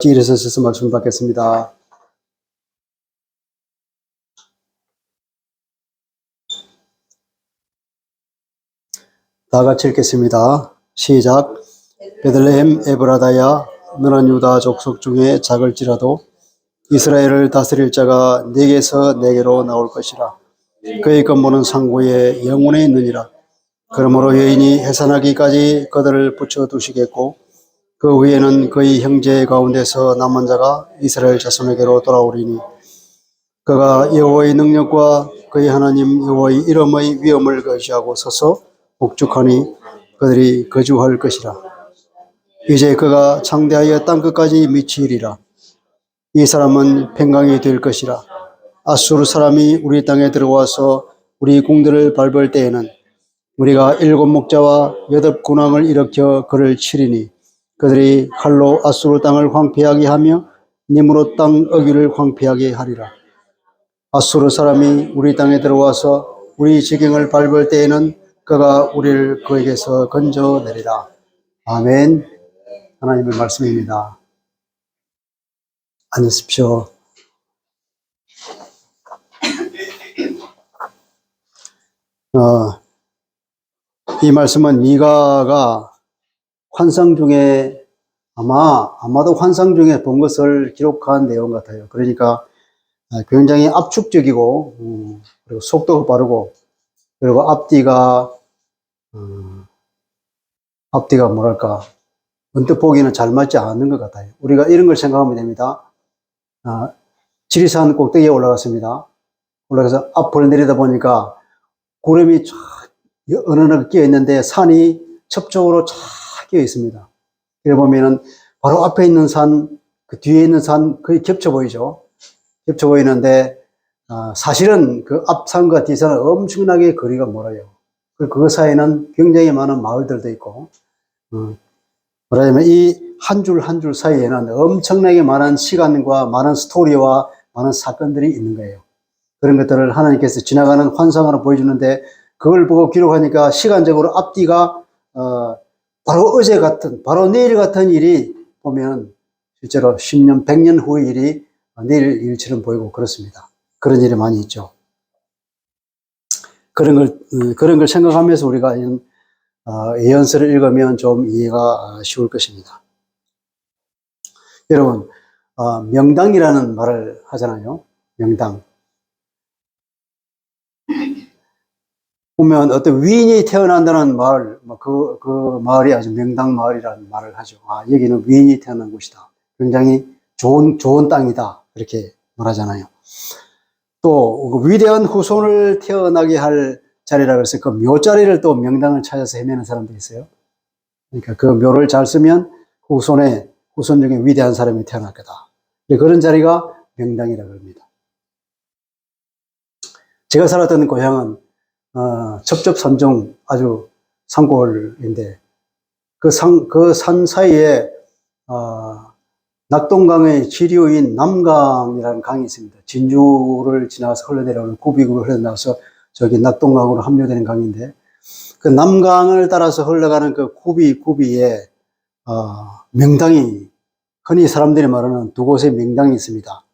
일어서셔서 말씀 받겠습니다. 다 같이 읽겠습니다. 시작. 베들레헴 에브라다야, 너는 유다 족속 중에 작을지라도 이스라엘을 다스릴 자가 네게서 내게로 나올 것이라. 그의 근본은 상고에 영원에 있느니라. 그러므로 여인이 해산하기까지 그들을 붙여두시겠고 그 후에는 그의 형제 가운데서 남은 자가 이스라엘 자손에게로 돌아오리니 그가 여호와의 능력과 그의 하나님 여호와의 이름의 위엄을 의지하고 서서 복죽하니 그들이 거주할 것이라. 이제 그가 창대하여 땅끝까지 미치리라. 이 사람은 평강이 될 것이라. 아수르 사람이 우리 땅에 들어와서 우리 궁들을 밟을 때에는 우리가 7 목자와 8 군왕을 일으켜 그를 치리니 그들이 칼로 아수르 땅을 황폐하게 하며 니므롯 땅 어귀를 황폐하게 하리라. 아수르 사람이 우리 땅에 들어와서 우리 지경을 밟을 때에는 그가 우리를 그에게서 건져내리라. 아멘. 하나님의 말씀입니다. 앉으십시오. 이 말씀은 미가가 환상 중에 아마도 환상 중에 본 것을 기록한 내용 같아요. 그러니까 굉장히 압축적이고 그리고 속도가 빠르고 그리고 앞뒤가 뭐랄까 언뜻 보기에는 잘 맞지 않는 것 같아요. 우리가 이런 걸 생각하면 됩니다. 지리산 꼭대기에 올라갔습니다. 올라가서 앞을 내리다 보니까 구름이 쫙 어느덧 끼어 있는데 산이 첩쪽으로 쫙 끼어 있습니다. 이래 보면은 바로 앞에 있는 산, 그 뒤에 있는 산 거의 겹쳐 보이죠. 겹쳐 보이는데 사실은 그 앞산과 뒷산은 엄청나게 거리가 멀어요. 그 사이에는 굉장히 많은 마을들도 있고 말하자면 이 한 줄 한 줄 사이에는 엄청나게 많은 시간과 많은 스토리와 많은 사건들이 있는 거예요. 그런 것들을 하나님께서 지나가는 환상으로 보여주는데 그걸 보고 기록하니까 시간적으로 앞뒤가 바로 어제 같은, 바로 내일 같은 일이 보면 실제로 10년, 100년 후의 일이 내일 일처럼 보이고 그렇습니다. 그런 일이 많이 있죠. 그런 걸 생각하면서 우리가 예언서를 읽으면 좀 이해가 쉬울 것입니다. 여러분, 명당이라는 말을 하잖아요. 명당. 보면 어떤 위인이 태어난다는 마을, 그 마을이 아주 명당 마을이라는 말을 하죠. 여기는 위인이 태어난 곳이다. 굉장히 좋은 땅이다. 이렇게 말하잖아요. 또 위대한 후손을 태어나게 할 자리라 그래서 그 묘자리를 또 명당을 찾아서 헤매는 사람들이 있어요. 그러니까 그 묘를 잘 쓰면 후손 중에 위대한 사람이 태어날 거다. 그런 자리가 명당이라고 합니다. 제가 살았던 고향은 첩첩산중 아주 산골인데 그 산 사이에 낙동강의 지류인 남강이라는 강이 있습니다. 진주를 지나서 흘러내려오는 구비구를 흘러나와서 저기 낙동강으로 합류되는 강인데 그 남강을 따라서 흘러가는 그 구비에 명당이 흔히 사람들이 말하는 두 곳의 명당이 있습니다.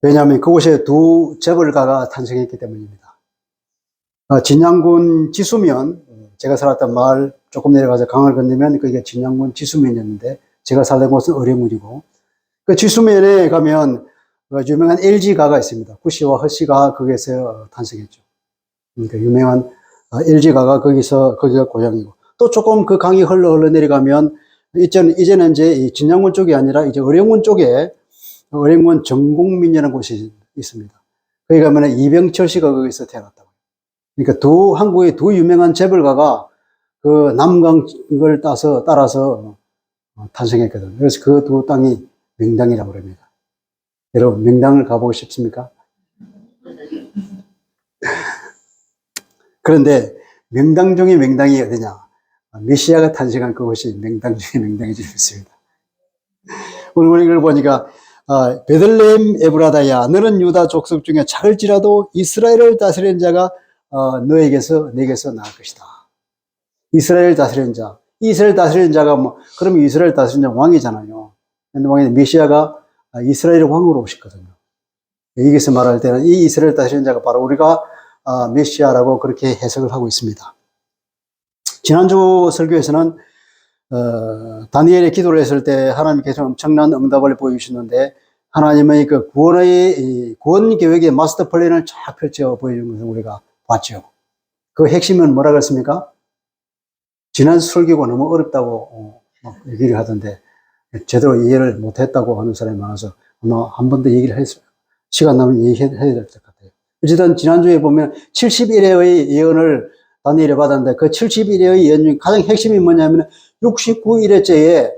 왜냐하면 그곳에 두 재벌가가 탄생했기 때문입니다. 진양군 지수면, 제가 살았던 마을 조금 내려가서 강을 건너면 그게 진양군 지수면이었는데 제가 살던 곳은 어뢰문이고 그 지수면에 가면 유명한 LG가가 있습니다. 구씨와 허씨가 거기에서 탄생했죠. 그러니까 유명한 LG가가 거기가 고향이고 또 조금 그 강이 흘러 내려가면 이제는 이제 진양군 쪽이 아니라 이제 어뢰문 쪽에 어뢰문 정곡민이라는 곳이 있습니다. 거기 가면 이병철 씨가 거기서 태어났다고. 그러니까 한국의 두 유명한 재벌가가 그 남강을 따라서 탄생했거든요. 그래서 그 두 땅이 명당이라고 합니다. 여러분, 명당을 가보고 싶습니까? 그런데 명당 중에 명당이 어디냐? 메시아가 탄생한 그곳이 명당 중에 명당이 되었습니다. 오늘 이걸 보니까 베들레헴 에브라다야, 너는 유다 족속 중에 작을지라도 이스라엘을 다스리는 자가 내게서 나을 것이다. 이스라엘 다스리는 자, 이스라엘 다스리는 자가 뭐, 그러면 이스라엘 다스리는 자 왕이잖아요. 근데 왕이 메시아가 이스라엘 왕으로 오셨거든요. 여기서 말할 때는 이 이스라엘 다스리는 자가 바로 우리가 메시아라고 그렇게 해석을 하고 있습니다. 지난주 설교에서는 다니엘의 기도를 했을 때 하나님께서 엄청난 응답을 보여주셨는데 하나님의 그 구원 계획의 마스터 플랜을 쫙 펼쳐 보여주는 것을 우리가 봤죠. 그 핵심은 뭐라고 했습니까? 지난 설교가 너무 어렵다고 막 얘기를 하던데 제대로 이해를 못했다고 하는 사람이 많아서 아마 한 번 더 얘기를 했어요. 시간 나면 얘기해야 될 것 같아요. 어쨌든 지난주에 보면 71회의 예언을 다니엘이 받았는데 그 71회의 예언 중 가장 핵심이 뭐냐면 69일째에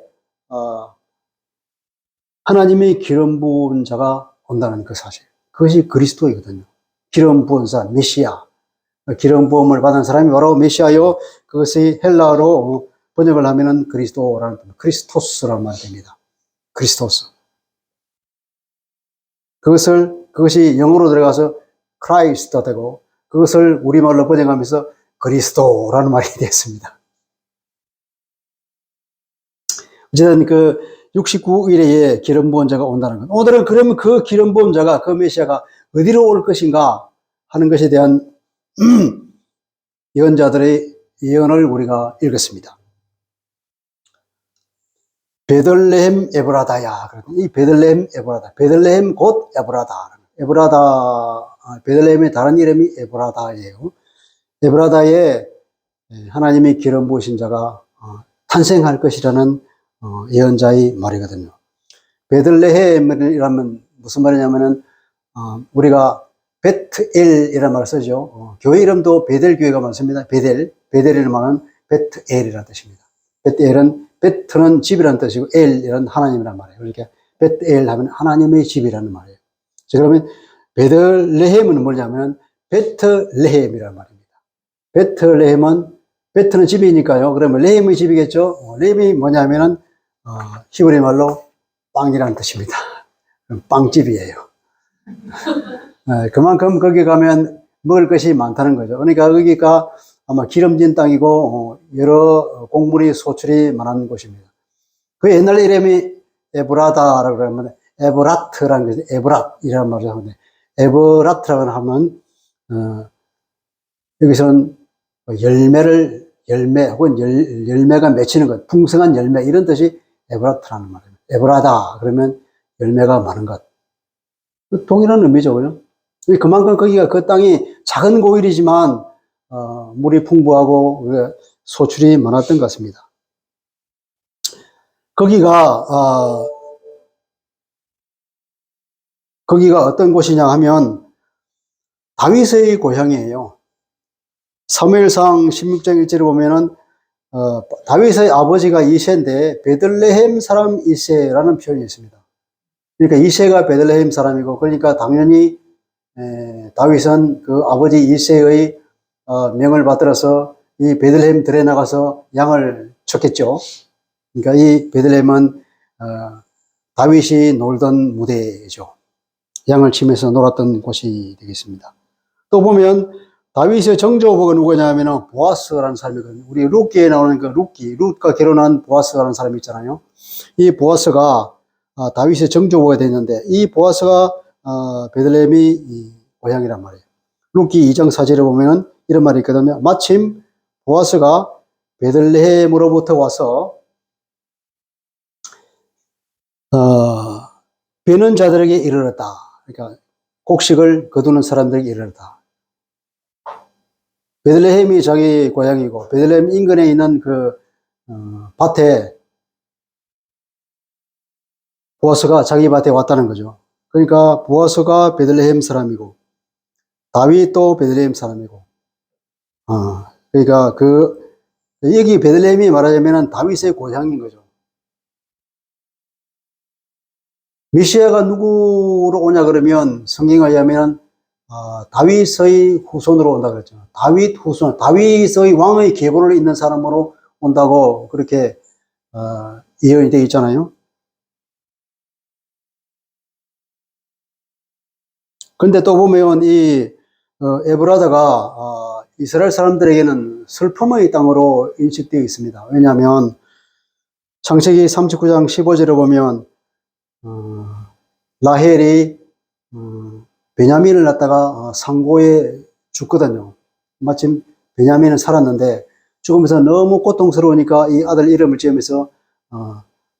하나님의 기름 부은 자가 온다는 그 사실. 그것이 그리스도이거든요. 기름 부은 자, 메시아. 기름 부음을 받은 사람이 바로 메시아요. 그것이 헬라어로 번역을 하면은 그리스도라는, 크리스토스라는 말이 됩니다. 크리스토스. 그것이 영어로 들어가서 크라이스트 되고, 그것을 우리말로 번역하면서 그리스도라는 말이 되었습니다. 어쨌든 그 69일에 기름 부은 자가 온다는 것. 오늘은 그러면 그 기름 부은 자가, 그 메시아가 어디로 올 것인가 하는 것에 대한 예언자들의 예언을 우리가 읽었습니다. 베들레헴 에브라다야. 이 베들레헴 에브라다. 베들레헴 곧 에브라다. 베들레헴의 다른 이름이 에브라다예요. 에브라다에 하나님의 기름 부으신 자가 탄생할 것이라는 예언자의 말이거든요. 베들레헴이라면 무슨 말이냐면은 우리가 베트엘이라는 말을 쓰죠. 교회 이름도 베델 교회가 많습니다. 베델이라는 말은 베트엘이라는 뜻입니다. 베트엘은 베트는 집이라는 뜻이고 엘이란 하나님이라는 말이에요. 그러니까 베트엘 하면 하나님의 집이라는 말이에요. 그러면 베들레헴은 뭐냐면 베트레헴이라는 말입니다. 베트레헴은 베트는 집이니까요. 그러면 레헴의 집이겠죠. 레헴이 뭐냐면은 히브리 말로 빵이라는 뜻입니다. 빵집이에요. 그만큼 거기 가면 먹을 것이 많다는 거죠. 그러니까 거기가 아마 기름진 땅이고 여러 곡물이 소출이 많은 곳입니다. 그 옛날 이름이 에브라다라고 그러면 에브라트라는 것이 에브랏이라는 말을 하는데 에브라트라고 하면 여기서는 열매 혹은 열매가 맺히는 것, 풍성한 열매 이런 뜻이 에브라트라는 말입니다. 에브라다 그러면 열매가 많은 것. 동일한 의미죠, 그죠? 그만큼 거기가 그 땅이 작은 고일이지만 물이 풍부하고 소출이 많았던 것 같습니다. 거기가 어떤 곳이냐 하면 다윗의 고향이에요. 사무엘상 16장 1절에 보면은 다윗의 아버지가 이새인데 베들레헴 사람 이새라는 표현이 있습니다. 그러니까 이새가 베들레헴 사람이고 그러니까 당연히 다윗은 그 아버지 이새의 명을 받들어서 이 베들레헴 들에 나가서 양을 쳤겠죠. 그러니까 이 베들레헴은 다윗이 놀던 무대죠. 양을 치면서 놀았던 곳이 되겠습니다. 또 보면 다윗의 정조부가 누구냐면 보아스라는 사람이거든요. 우리 룻기에 나오는 그 룻과 결혼한 보아스라는 사람이 있잖아요. 이 보아스가 다윗의 정조부가 됐는데 이 보아스가 베들레헴이 고향이란 말이에요. 룻기 2장 4절에 보면은 이런 말이 있거든요. 마침 보아스가 베들레헴으로부터 와서 베는 자들에게 이르렀다. 그러니까 곡식을 거두는 사람들에게 이르렀다. 베들레헴이 자기 고향이고 베들레헴 인근에 있는 그 밭에 보아스가 자기 밭에 왔다는 거죠. 그러니까 보아스가 베들레헴 사람이고 다윗도 베들레헴 사람이고 그러니까 여기 베들레헴이 말하자면 다윗의 고향인 거죠. 메시아가 누구로 오냐 그러면 성경에 의하면 다윗의 후손으로 온다 그랬죠. 다윗 후손, 다윗의 왕의 계보를 잇는 사람으로 온다고 그렇게 예언이 되어 있잖아요. 그런데 또 보면 이 에브라다가 이스라엘 사람들에게는 슬픔의 땅으로 인식되어 있습니다. 왜냐하면 창세기 39장 15절에 보면 라헬이 베냐민을 낳다가 상고에 죽거든요. 마침 베냐민은 살았는데 죽으면서 너무 고통스러우니까 이 아들 이름을 지으면서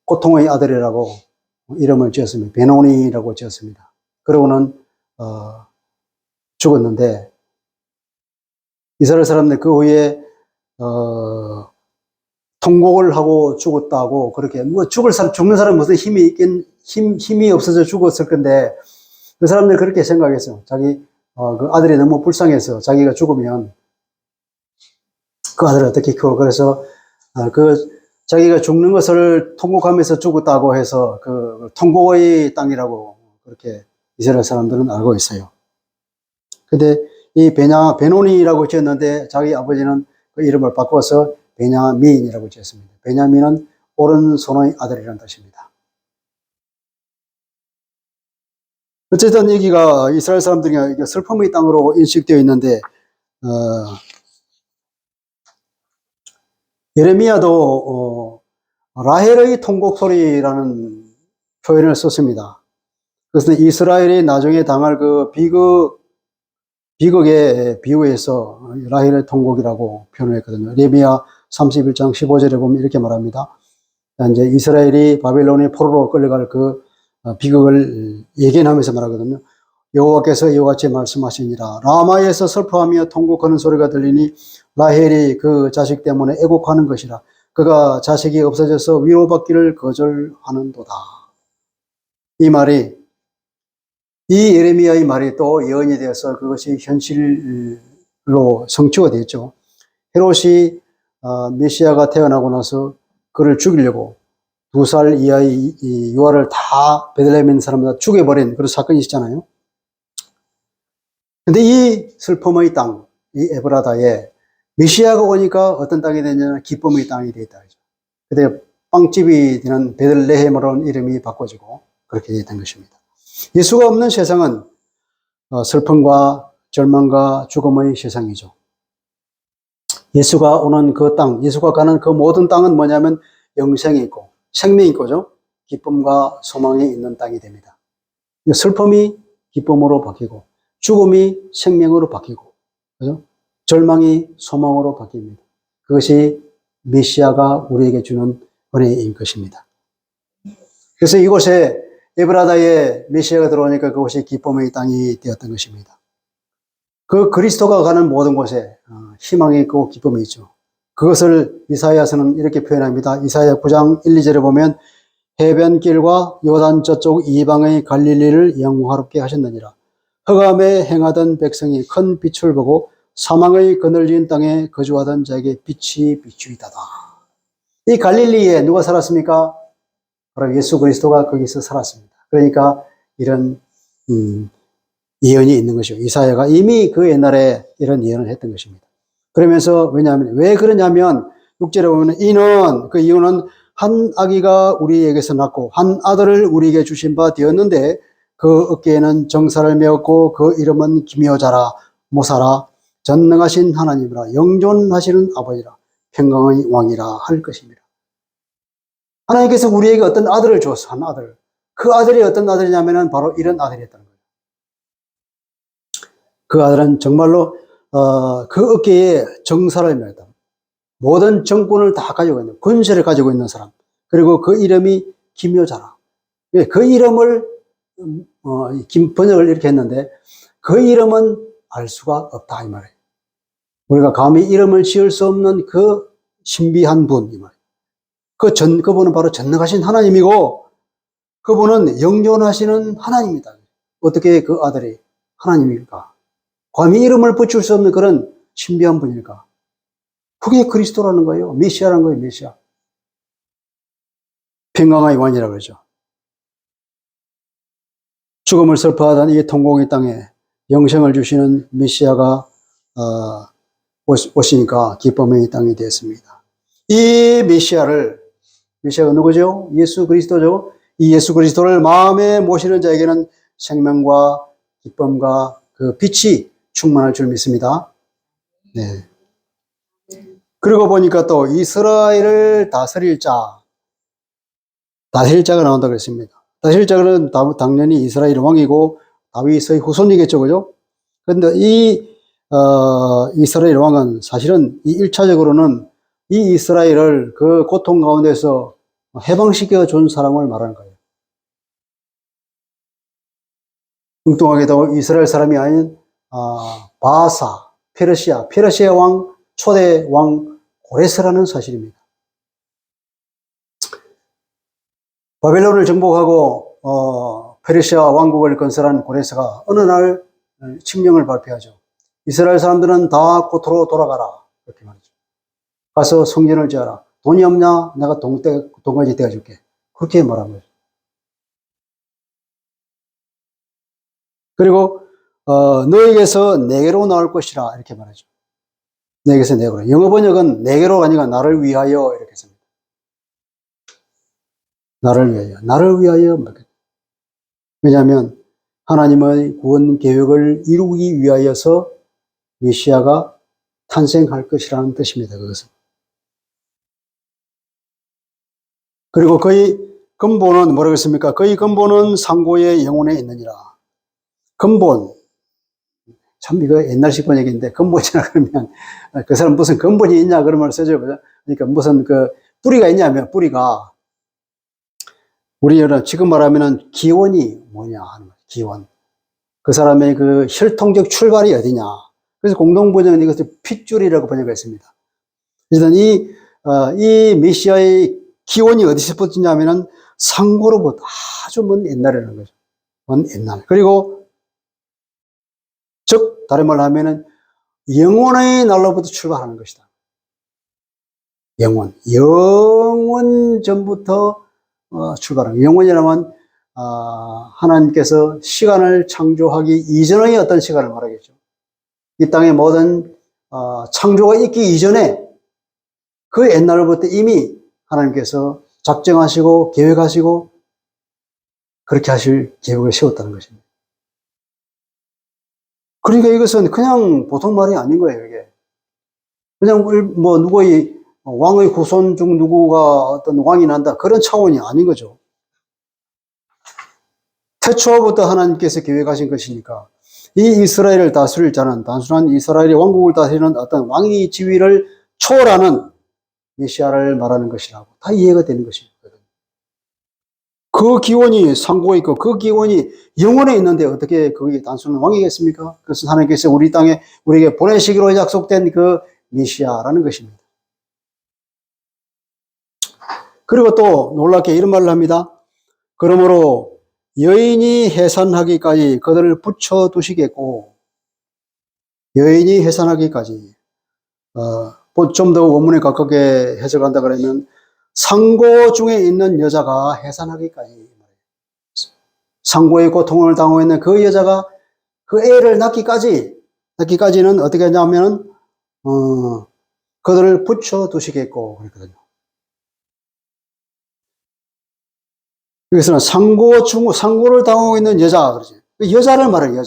고통의 아들이라고 이름을 지었습니다. 베노니라고 지었습니다. 그러고는 죽었는데 이스라엘 사람들 그 후에 통곡을 하고 죽었다고 그렇게 뭐 죽는 사람 무슨 힘이 없어져 죽었을 건데 그 사람들 그렇게 생각했어요. 자기 그 아들이 너무 불쌍해서 자기가 죽으면 그 아들을 어떻게 키워. 그래서 자기가 죽는 것을 통곡하면서 죽었다고 해서 그 통곡의 땅이라고 그렇게 이스라엘 사람들은 알고 있어요. 근데 이 베노니라고 지었는데 자기 아버지는 그 이름을 바꿔서 베냐민이라고 지었습니다. 베냐민은 오른손의 아들이라는 뜻입니다. 어쨌든 여기가 이스라엘 사람들이 슬픔의 땅으로 인식되어 있는데 예레미야도 라헬의 통곡 소리라는 표현을 썼습니다. 그것은 이스라엘이 나중에 당할 그 비극에 비유해서 라헬의 통곡이라고 표현을 했거든요. 예레미야 31장 15절에 보면 이렇게 말합니다. 이제 이스라엘이 바벨론의 포로로 끌려갈 그 비극을 예견하면서 말하거든요. 여호와께서 이와 같이 말씀하시니라. 라마에서 슬퍼하며 통곡하는 소리가 들리니 라헬이 그 자식 때문에 애곡하는 것이라. 그가 자식이 없어져서 위로받기를 거절하는도다. 이 말이 이 예레미야의 말이 또 예언이 되어서 그것이 현실로 성취가 되었죠. 헤롯이 메시아가 태어나고 나서 그를 죽이려고 2살 이하의 유아를 다 베들레헴에 있는 사람들 다 죽여버린 그런 사건이 있잖아요. 근데 이 슬픔의 땅, 이 에브라다에 메시아가 오니까 어떤 땅이 되냐면 기쁨의 땅이 되었다. 근데 빵집이 되는 베들레헴으로는 이름이 바꿔지고 그렇게 된 것입니다. 예수가 없는 세상은 슬픔과 절망과 죽음의 세상이죠. 예수가 오는 그 땅, 예수가 가는 그 모든 땅은 뭐냐면 영생이 있고 생명이 있고죠. 기쁨과 소망이 있는 땅이 됩니다. 슬픔이 기쁨으로 바뀌고 죽음이 생명으로 바뀌고 그죠? 절망이 소망으로 바뀝니다. 그것이 메시아가 우리에게 주는 은혜인 것입니다. 그래서 이곳에 에브라다에 메시아가 들어오니까 그곳이 기쁨의 땅이 되었던 것입니다. 그 그리스도가 가는 모든 곳에 희망이 있고 기쁨이 있죠. 그것을 이사야서는 이렇게 표현합니다. 이사야 9장 1, 2절에 보면 해변길과 요단 저쪽 이방의 갈릴리를 영화롭게 하셨느니라. 흑암에 행하던 백성이 큰 빛을 보고 사망의 그늘진 땅에 거주하던 자에게 빛이 비추이다다. 이 갈릴리에 누가 살았습니까? 바로 예수 그리스도가 거기서 살았습니다. 그러니까 이런 예언이 있는 것이죠. 이사야가 이미 그 옛날에 이런 예언을 했던 것입니다. 그러면서 왜 그러냐면 6절에 보면 그 이유는 한 아기가 우리에게서 낳고 한 아들을 우리에게 주신 바 되었는데 그 어깨에는 정사를 메었고 그 이름은 기묘자라 모사라 전능하신 하나님이라 영존하시는 아버지라 평강의 왕이라 할 것입니다. 하나님께서 우리에게 어떤 아들을 주었어. 한 아들. 그 아들이 어떤 아들이냐면은 바로 이런 아들이었다는 거예요. 그 아들은 정말로 그 어깨에 정사를 메었다. 모든 정권을 다 가지고 있는, 권세를 가지고 있는 사람. 그리고 그 이름이 기묘자라. 그 이름을 번역을 이렇게 했는데 그 이름은 알 수가 없다 이 말이에요. 우리가 감히 이름을 지을 수 없는 그 신비한 분 이 말이에요. 그분은 바로 전능하신 하나님이고 그분은 영존하시는 하나님이다. 어떻게 그 아들이 하나님일까? 감히 이름을 붙일 수 없는 그런 신비한 분일까? 그게 그리스도라는 거예요. 메시아라는 거예요. 메시아. 평강의 왕이라고 그러죠. 죽음을 슬퍼하던 이 통곡의 땅에 영생을 주시는 메시아가 오시니까 기쁨의 땅이 되었습니다. 이 메시아가 누구죠? 예수 그리스도죠. 이 예수 그리스도를 마음에 모시는 자에게는 생명과 기쁨과 그 빛이 충만할 줄 믿습니다. 네. 그리고 보니까 또 이스라엘을 다스릴 자가 나온다고 그랬습니다. 다스릴 자는 당연히 이스라엘 왕이고 다윗의 후손이겠죠, 그죠? 근데 이스라엘 왕은 사실은 이 1차적으로는 이 이스라엘을 그 고통 가운데서 해방시켜 준 사람을 말하는 거예요. 엉뚱하게도 이스라엘 사람이 아닌 바사, 페르시아 왕, 초대 왕 고레스라는 사실입니다. 바벨론을 정복하고 페르시아 왕국을 건설한 고레스가 어느 날 칙령을 발표하죠. 이스라엘 사람들은 다 고토로 돌아가라. 그렇게 말이죠. 가서 성전을 지어라. 돈이 없냐? 내가 돈까지 떼어줄게. 그렇게 말한 거죠. 그리고 너에게서 내게로 나올 것이라 이렇게 말하죠. 내게서 내게로. 영어 번역은 내게로가 아니라 나를 위하여 이렇게 씁니다. 나를 위하여. 나를 위하여. 왜냐하면 하나님의 구원 계획을 이루기 위하여서 메시아가 탄생할 것이라는 뜻입니다. 그것은. 그리고 그의 근본은 뭐라고 했습니까? 그의 근본은 상고의 영혼에 있느니라. 근본. 참 이거 옛날식 번역인데 근본이라 그러면 그 사람 무슨 근본이 있냐 그런 말 쓰죠. 그러니까 무슨 그 뿌리가 있냐면 뿌리가 우리는 지금 말하면은 기원이 뭐냐 하는 거예요. 기원. 그 사람의 그 혈통적 출발이 어디냐. 그래서 공동번역은 이것을 핏줄이라고 번역했습니다. 일단 이 메시아의 기원이 어디서부터 있냐면은 상고로부터 아주 먼 옛날이라는 거죠. 먼 옛날. 그리고 즉 다른 말로 하면은 영원의 날로부터 출발하는 것이다. 영원 전부터 출발하는 거예요. 영원이라면 하나님께서 시간을 창조하기 이전의 어떤 시간을 말하겠죠. 이 땅의 모든 창조가 있기 이전에 그 옛날부터 이미 하나님께서 작정하시고 계획하시고 그렇게 하실 계획을 세웠다는 것입니다. 그러니까 이것은 그냥 보통 말이 아닌 거예요, 이게. 그냥 뭐 누구의 왕의 후손 중 누구가 어떤 왕이 난다 그런 차원이 아닌 거죠. 태초부터 하나님께서 계획하신 것이니까 이 이스라엘을 다스릴 자는 단순한 이스라엘의 왕국을 다스리는 어떤 왕의 지위를 초월하는 메시아를 말하는 것이라고 다 이해가 되는 것이거든요. 그 기원이 상고에 있고 그 기원이 영원에 있는데 어떻게 그게 단순한 왕이겠습니까? 그래서 하나님께서 우리 땅에 우리에게 보내시기로 약속된 그 메시아라는 것입니다. 그리고 또 놀랍게 이런 말을 합니다. 그러므로 여인이 해산하기까지 그들을 붙여두시겠고 여인이 해산하기까지 좀 더 원문에 가깝게 해석한다 그러면 상고 중에 있는 여자가 해산하기까지 상고의 고통을 당하고 있는 그 여자가 그 애를 낳기까지는 어떻게 하냐면 그들을 붙여두시겠고 그랬거든요. 여기서는 상고를 당하고 있는 여자 그러지. 여자를 말해요.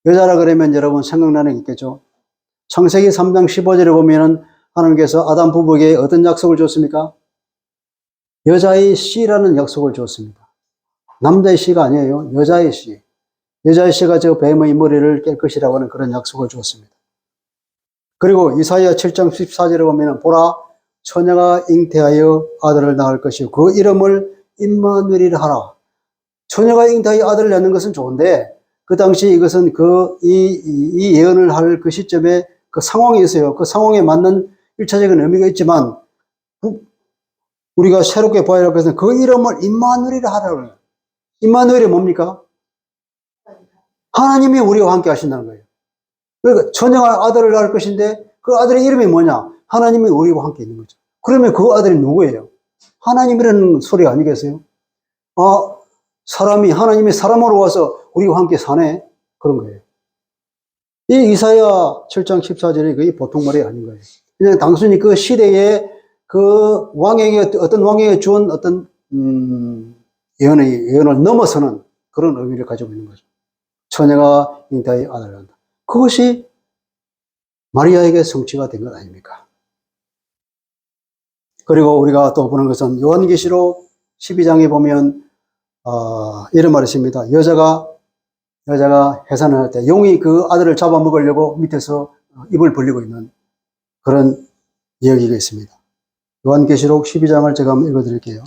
여자라 그러면 여러분 생각나는 게 있겠죠. 창세기 3장 15절에 보면은 하나님께서 아담 부부에게 어떤 약속을 줬습니까? 여자의 씨라는 약속을 줬습니다. 남자의 씨가 아니에요. 여자의 씨. 여자의 씨가 저 뱀의 머리를 깰 것이라고 하는 그런 약속을 주었습니다. 그리고 이사야 7장 14절에 보면은 보라 처녀가 잉태하여 아들을 낳을 것이요 그 이름을 임마누엘이라 하라. 처녀가 잉태하여 아들을 낳는 것은 좋은데 그 당시 이것은 이 예언을 할 그 시점에 그 상황이 있어요. 그 상황에 맞는 1차적인 의미가 있지만 우리가 새롭게 봐야 할 것은 그 이름을 임마누엘이라 하라고 해요. 임마누엘이 뭡니까? 하나님이 우리와 함께 하신다는 거예요. 그러니까 처녀가 아들을 낳을 것인데 그 아들의 이름이 뭐냐? 하나님이 우리와 함께 있는 거죠. 그러면 그 아들이 누구예요? 하나님이라는 소리 아니겠어요? 하나님이 사람으로 와서 우리와 함께 사네? 그런 거예요. 이 이사야 7장 14절이 거의 보통 말이 아닌 거예요. 그냥 단순히 그 시대에 그 어떤 왕에게 주은 어떤, 예언을 넘어서는 그런 의미를 가지고 있는 거죠. 처녀가 잉태하여 아들을 낳는다. 그것이 마리아에게 성취가 된 것 아닙니까? 그리고 우리가 또 보는 것은 요한계시록 12장에 보면 이런 말이 있습니다. 여자가 해산을 할 때 용이 그 아들을 잡아먹으려고 밑에서 입을 벌리고 있는 그런 이야기가 있습니다. 요한계시록 12장을 제가 한번 읽어드릴게요.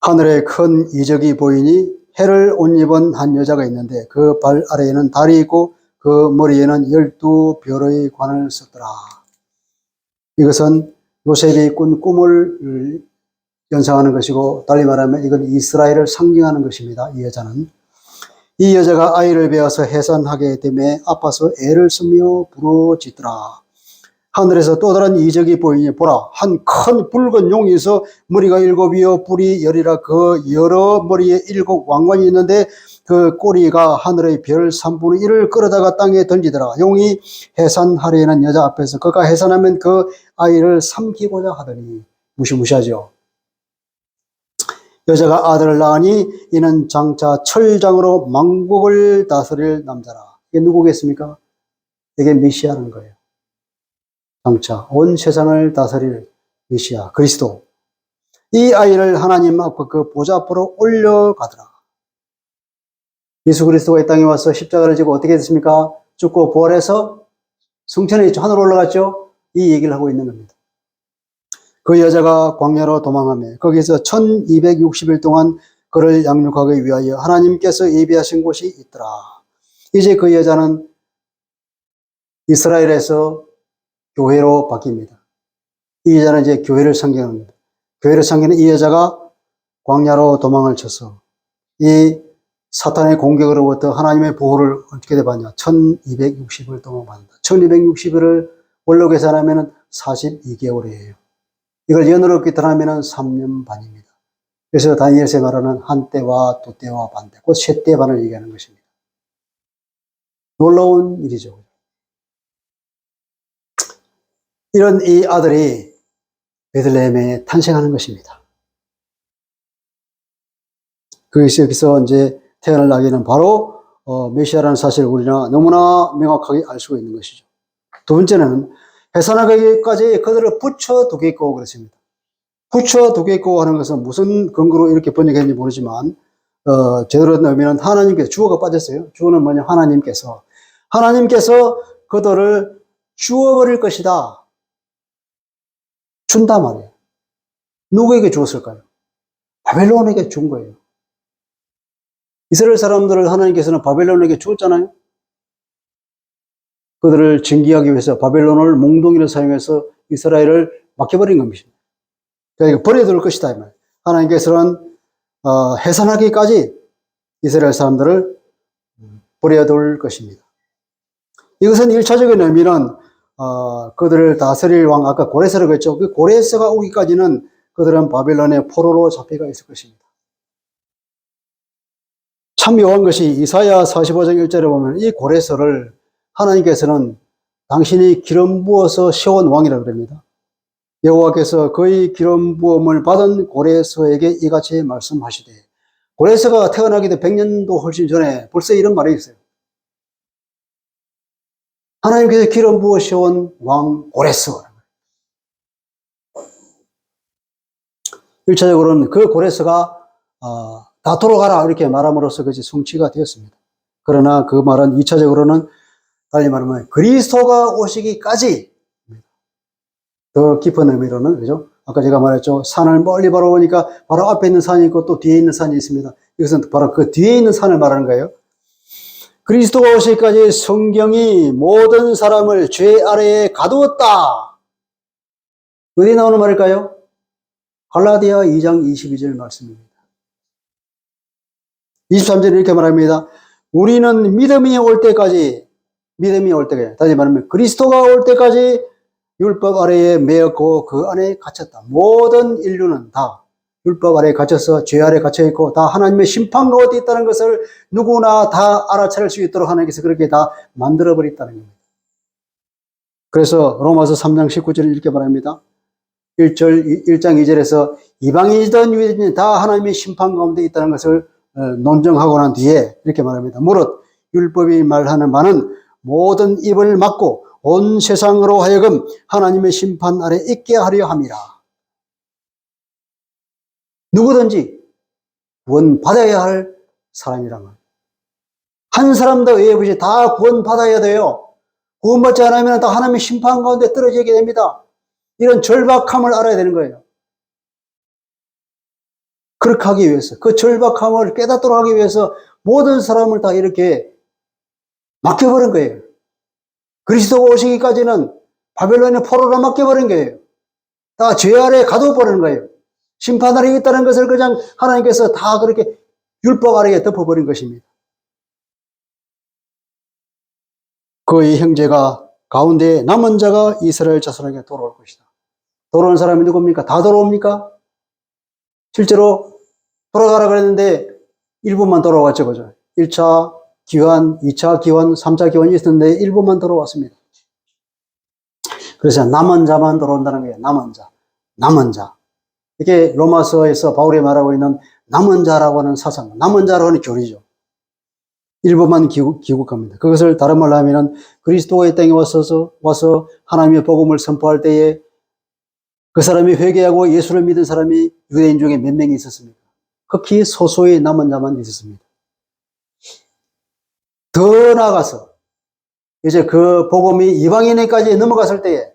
하늘에 큰 이적이 보이니 해를 옷 입은 한 여자가 있는데 그 발 아래에는 달이 있고 그 머리에는 12별의 관을 썼더라. 이것은 요셉이 꾼 꿈을 연상하는 것이고 달리 말하면 이건 이스라엘을 상징하는 것입니다. 이 여자는. 이 여자가 아이를 베어서 해산하게 되매 아파서 애를 쓰며 부르짖더라. 하늘에서 또 다른 이적이 보이니 보라 한 큰 붉은 용이 있어 머리가 7이요 뿔이 10이라 그 여러 머리에 7 왕관이 있는데 그 꼬리가 하늘의 별 3분의 1을 끌어다가 땅에 던지더라. 용이 해산하려는 여자 앞에서 그가 해산하면 그 아이를 삼키고자 하더니 무시무시하죠. 여자가 아들을 낳으니 이는 장차 철장으로 만국을 다스릴 남자라. 이게 누구겠습니까? 이게 메시아라는 거예요. 장차 온 세상을 다스릴 메시아 그리스도. 이 아이를 하나님 앞 그 보좌 앞으로 올려가더라. 예수 그리스도가 이 땅에 와서 십자가를 지고 어떻게 됐습니까? 죽고 부활해서 승천해 있죠. 하늘로 올라갔죠. 이 얘기를 하고 있는 겁니다. 그 여자가 광야로 도망하며 거기서 1260일 동안 그를 양육하기 위하여 하나님께서 예비하신 곳이 있더라. 이제 그 여자는 이스라엘에서 교회로 바뀝니다. 이 여자는 이제 교회를 상징합니다. 교회를 상징하는 이 여자가 광야로 도망을 쳐서 이 사탄의 공격으로부터 하나님의 보호를 어떻게 받냐? 1260일 동안 받는다. 1260일을 원로 계산하면 42개월이에요. 이걸 연으로 계산하면 3년 반입니다. 그래서 다니엘서에 말하는 한 때와 두 때와 반 때, 곧 세 때 반을 얘기하는 것입니다. 놀라운 일이죠. 이런 이 아들이 베들레헴에 탄생하는 것입니다. 여기서 이제 태어날 나기는 바로 메시아라는 사실을 우리가 너무나 명확하게 알 수가 있는 것이죠. 두 번째는 해산하기까지 그들을 붙여두겠고 그렇습니다. 붙여두겠고 하는 것은 무슨 근거로 이렇게 번역했는지 모르지만 제대로 의미는 하나님께서 주어가 빠졌어요. 주어는 뭐냐? 하나님께서 그들을 주어버릴 것이다. 준다 말이에요. 누구에게 주었을까요? 바벨론에게 준 거예요. 이스라엘 사람들을 하나님께서는 바벨론에게 주었잖아요. 그들을 징계하기 위해서 바벨론을 몽둥이를 사용해서 이스라엘을 맡겨버린 겁니다. 그러니까 버려둘 것이다. 하나님께서는 해산하기까지 이스라엘 사람들을 버려둘 것입니다. 이것은 1차적인 의미는 그들을 다스릴 왕, 아까 고레스라고 했죠. 그 고레스가 오기까지는 그들은 바벨론의 포로로 잡혀가 있을 것입니다. 참 묘한 것이 이사야 45장 1절에 보면 이 고레스를 하나님께서는 당신이 기름 부어서 세운 왕이라고 합니다. 여호와께서 그의 기름 부음을 받은 고레스에게 이같이 말씀하시되, 고레스가 태어나기도 100년도 훨씬 전에 벌써 이런 말이 있어요. 하나님께서 기름 부어 세운 왕 고레스. 1차적으로는 그 고레스가 다 돌아가라 이렇게 말함으로써 그것이 성취가 되었습니다. 그러나 그 말은 2차적으로는 달리 말하면 그리스도가 오시기까지 더 깊은 의미로는, 그죠? 아까 제가 말했죠. 산을 멀리 바라보니까 바로 앞에 있는 산이 있고 또 뒤에 있는 산이 있습니다. 이것은 바로 그 뒤에 있는 산을 말하는 거예요. 그리스도가 오시기까지 성경이 모든 사람을 죄 아래에 가두었다. 어디 나오는 말일까요? 갈라디아 2장 22절 말씀입니다. 23절에 이렇게 말합니다. 우리는 믿음이 올 때까지, 다시 말하면 그리스도가 올 때까지 율법 아래에 매였고 그 안에 갇혔다. 모든 인류는 다 율법 아래에 갇혀서 죄 아래에 갇혀있고 다 하나님의 심판 가운데 있다는 것을 누구나 다 알아차릴 수 있도록 하나님께서 그렇게 다 만들어버렸다는 겁니다. 그래서 로마서 3장 19절에 이렇게 말합니다. 1장 2절에서 이방인이든 유대인이든 다 하나님의 심판 가운데 있다는 것을 논증하고 난 뒤에 이렇게 말합니다. 무릇 율법이 말하는 바는 모든 입을 막고 온 세상으로 하여금 하나님의 심판 아래 있게 하려 함이라. 누구든지 구원받아야 할 사람이라면 한 사람도 의에 없이 다 구원받아야 돼요. 구원받지 않으면 다 하나님의 심판 가운데 떨어지게 됩니다. 이런 절박함을 알아야 되는 거예요. 그렇게 하기 위해서, 그 절박함을 깨닫도록 하기 위해서 모든 사람을 다 이렇게 맡겨버린 거예요. 그리스도가 오시기까지는 바벨론의 포로로 맡겨버린 거예요. 다 죄 아래 가둬버리는 거예요. 심판 아래 있다는 것을 그냥 하나님께서 다 그렇게 율법 아래에 덮어버린 것입니다. 그의 형제가 가운데 남은 자가 이스라엘 자손에게 돌아올 것이다. 돌아오는 사람이 누굽니까? 다 돌아옵니까? 실제로 돌아가라 그랬는데 일부만 돌아왔죠, 그죠? 1차 기환, 2차 기환, 3차 기환이 있었는데 일부만 돌아왔습니다. 그래서 남은 자만 돌아온다는 거예요. 남은 자. 남은 자. 이게 로마서에서 바울이 말하고 있는 남은 자라고 하는 사상, 남은 자라고 하는 교리죠. 일부만 귀국합니다. 그것을 다른 말로 하면 그리스도가 이 땅에 와서 하나님의 복음을 선포할 때에 그 사람이 회개하고 예수를 믿은 사람이 유대인 중에 몇 명이 있었습니까? 극히 소수의 남은 자만 있었습니다. 더 나아가서 이제 그 복음이 이방인에까지 넘어갔을 때에